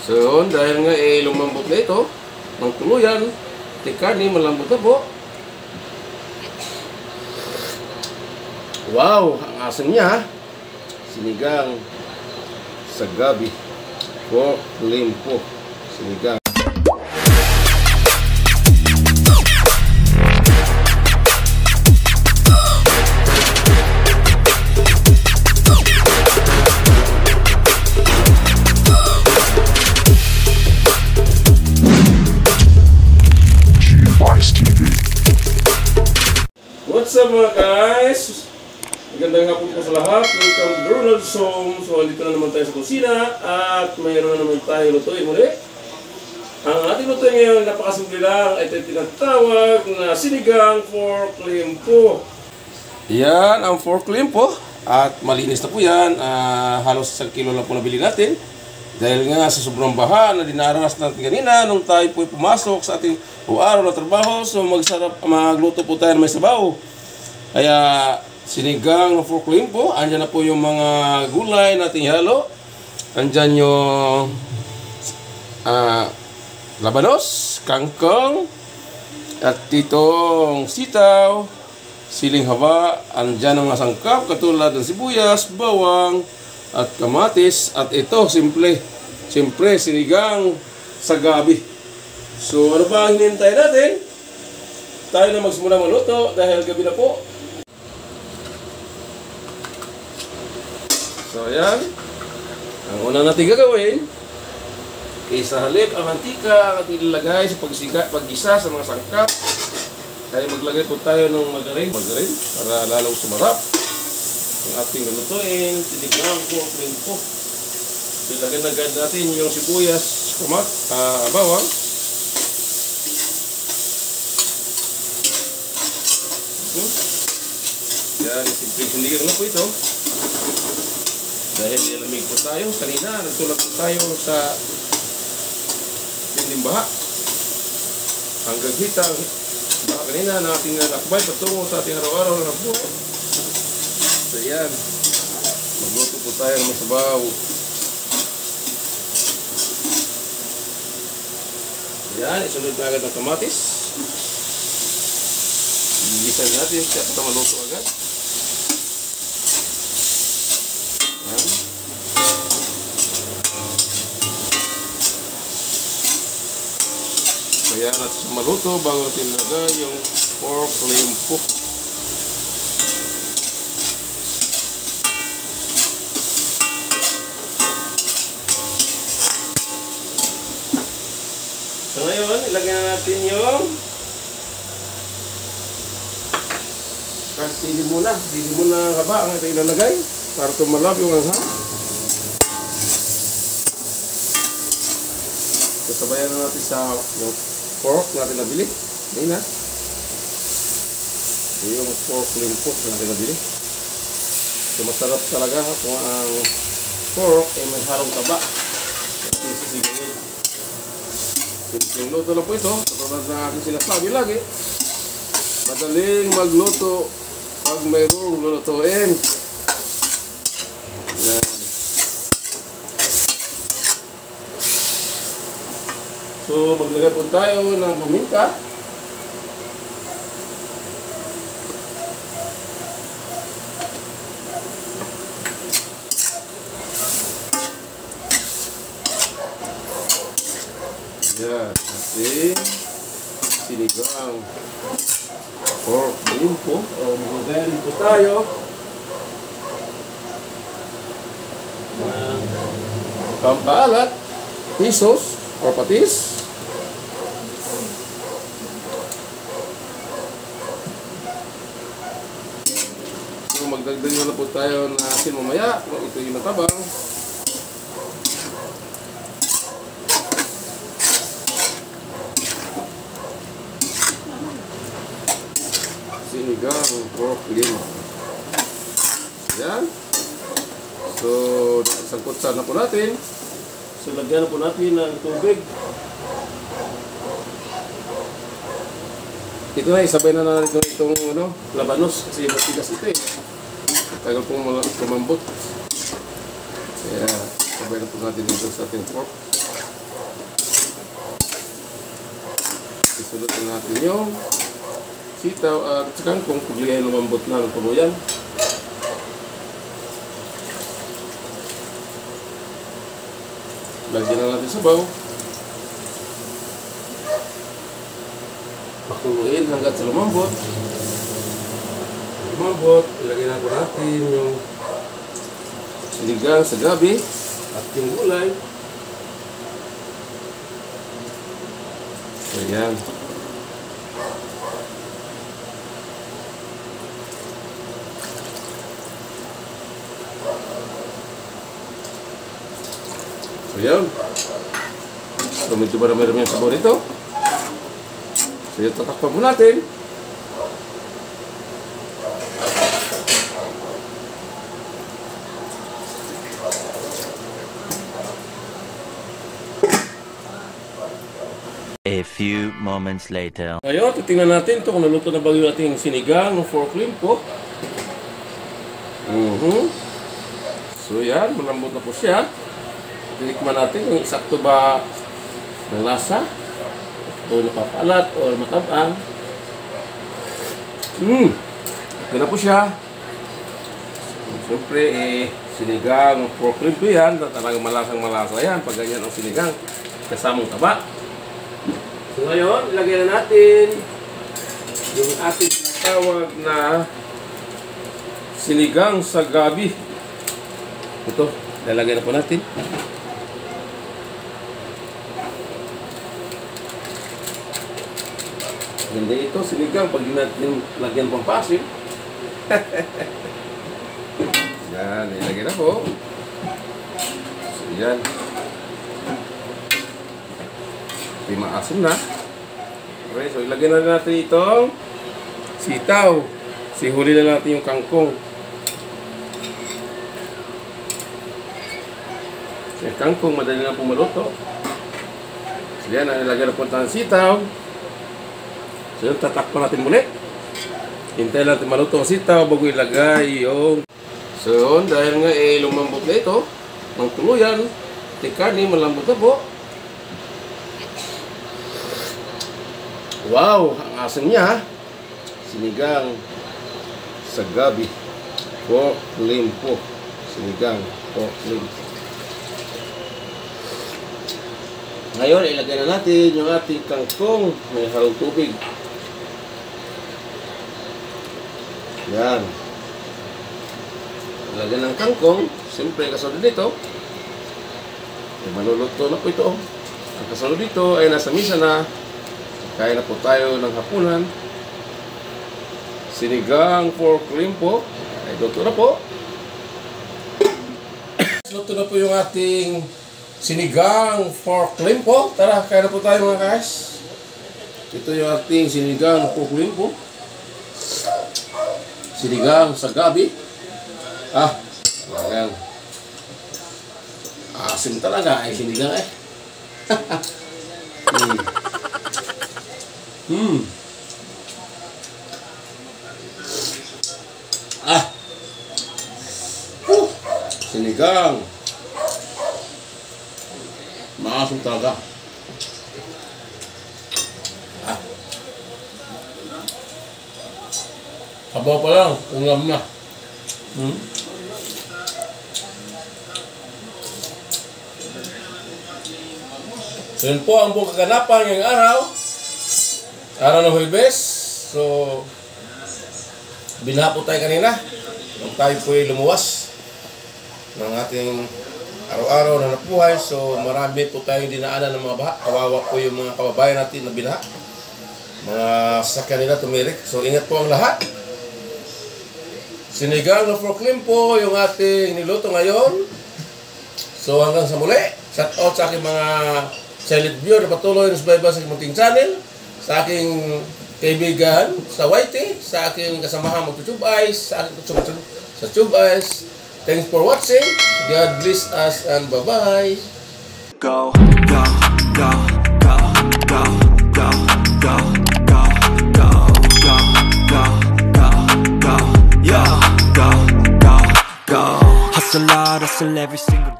So, dahil nga lumambot na ito, ng tuluyan, karne, malambot na po. Wow! Ang asim niya, sinigang sa gabi. Pork limpo. Sinigang. What's up mga guys? Magandang hapon po sa lahat. Welcome to Ronald's Home. So, andito na naman tayo sa kusina at mayroon na naman tayo lutuin muli. Ang ating lutuin ngayon, napakasimple lang. Ito yung tinatawag na sinigang pork limpo. Yan ang pork limpo. At malinis na po yan. Halos 1 kilo lang po nabili natin. Dahil nga sa sobrang baha na dinaras natin kanina nung tayo po pumasok sa ating araw na trabaho. So magluto po tayo ng may sabaw. Kaya sinigang na pork limpo. Andyan na po yung mga gulay nating halo. Andyan yung labanos, kangkong, at itong sitaw, siling haba. Andyan ang mga sangkap katulad ng sibuyas, bawang, at kamatis. At ito, simple sinigang sa gabi. So, ano ba ang hinihintay natin? Tayo na magsimula maluto dahil gabi na po. So, ayan. Ang una natin gagawin, sa halip ang mantika ang ating ilalagay sa paggisa sa mga sangkap. Kaya maglagay po tayo ng margarine para lalong sumarap ang ating lutuin, sinigang pork limpo. Ilagay na agad natin yung sibuyas, bawang. Yan, simple sinigang na po ito. Dahil nilamig po tayo kanina, nagtulak po tayo sa tinding baha. Hanggang hitang baha kanina na ating lakbay patungo sa ating araw-araw na buhay. So yan, magluto po tayo ng masabaw. Yan, isunod na agad ng kamatis. Gigisan natin siya para maluto agad. Yan. Kaya natin maluto bago tinagay yung pork limpo. So ngayon, ilagay na natin yung sili muna ang haba ang ito ilalagay para tumalab yung anghang. Sasabayan na natin sa yung pork natin nabili. Ngayon na. Yung pork limpo natin nabili. So masarap talaga kung ang pork ay may halong taba. At isisigilin. Yung luto na po ito, katulad na aking sinasabi lagi, madaling magluto pag mayroong lulutuin. Yan. So maglagay po tayo ng paminta. Yan, ating sinigang pork limpo. Magagaling po tayo pampaalat, pisos or patis. So magdagdag na po tayo na asin mamaya. Ito yung natabang. Sinigang pork limpo. Yan. So, sangkutsan na po natin. So, lagyan na po natin ng tubig. Ito na, isabay na natin itong labanos kasi matigas ito eh. Tagal pong kumambot. Kaya, sabay na po natin dito sa ating pork. Isulot na natin yung sitaw at kangkong. Pagligay lumambot na ng tuluyan. Lagyan na natin sabaw. Pakuluin hanggang sa lumambot. Lumambot, ilagay na natin yung sinigang sa gabi at yung gulay. Ayan. So yan. So medyo marami-rami yung sabaw nito. So yun, tatakpan mo natin. A few moments later. Ngayon, titingnan natin ito kung naluto na ba yung ating sinigang ng pork limpo. So yan, malambot na po siya. Tinikman natin kung eksakto ba ng lasa o napapalat o matabang. Ito na po siya. Siyempre, sinigang pork limpo yan. Talagang malasang-malasa yan pag ganyan ang sinigang kasamang taba. So ngayon, ilagay na natin yung ating tinatawag na sinigang sa gabi. Ito, lalagay na po natin. Ganda ito, sinigang, pag natin lagyan pang pasin. Yan, ilagay na po. So yan. Hindi maasim na. Okay, so ilagay na natin itong sitaw. Sihuli na natin yung kangkong. Yung kangkong, madali na po maluto. So yan, ilagay na po ang sitaw. So yun, tatakpan natin muli. Hintay natin maluto ang sitaw bago ilagay yung... So yun, dahil nga lumambot na ito, ng tuluyan, tikani, malambot na po. Wow, ang asim niya. Sinigang sa gabi. Pork limpo. Sinigang pork limpo. Ngayon, ilagay na natin yung ating kangkong. May halong tubig. Yan. Ilagay ng kangkong. Siyempre, kasunod dito. Manuluto na po ito. Ang kasunod dito ay nasa misa na. Kaya na po tayo ng hapunan. Sinigang pork limpo. Ay, luto na po. Luto na po yung ating sinigang pork limpo. Tara, kaya na po tayo mga guys. Ito yung ating sinigang pork limpo. Sinigang sa gabi. Ayan. Asim talaga ay sinigang eh. Sinigang. Maasim talaga. Sabaw pa lang, ulam na. So yun po ang buong kaganapan ngayong araw. Araw ng Huwebes. So, binaha po tayo kanina. Nung tayo po ay lumuwas ng ating araw-araw na napuhay. So, marami po tayong dinaanan ng mga baha. Kawawa po yung mga kababayan natin na binaha. Mga sasakyan nila tumirik. So, ingat po ang lahat. Sinigang na pork limpo yung ating niluto ngayon. So, hanggang sa muli. Shout out sa aking mga silent viewer na patuloy na subaybayan sa munting channel. Sa aking kaibigan sa YT, sa aking kasamahan mag-Tube Eyes, sa aking sa Tube Eyes. Thanks for watching. God bless us and bye-bye. Go, go, go, go, go, go, go, go, go, go, go, go, go, yeah, go, go, go. Hustle hard, hustle every single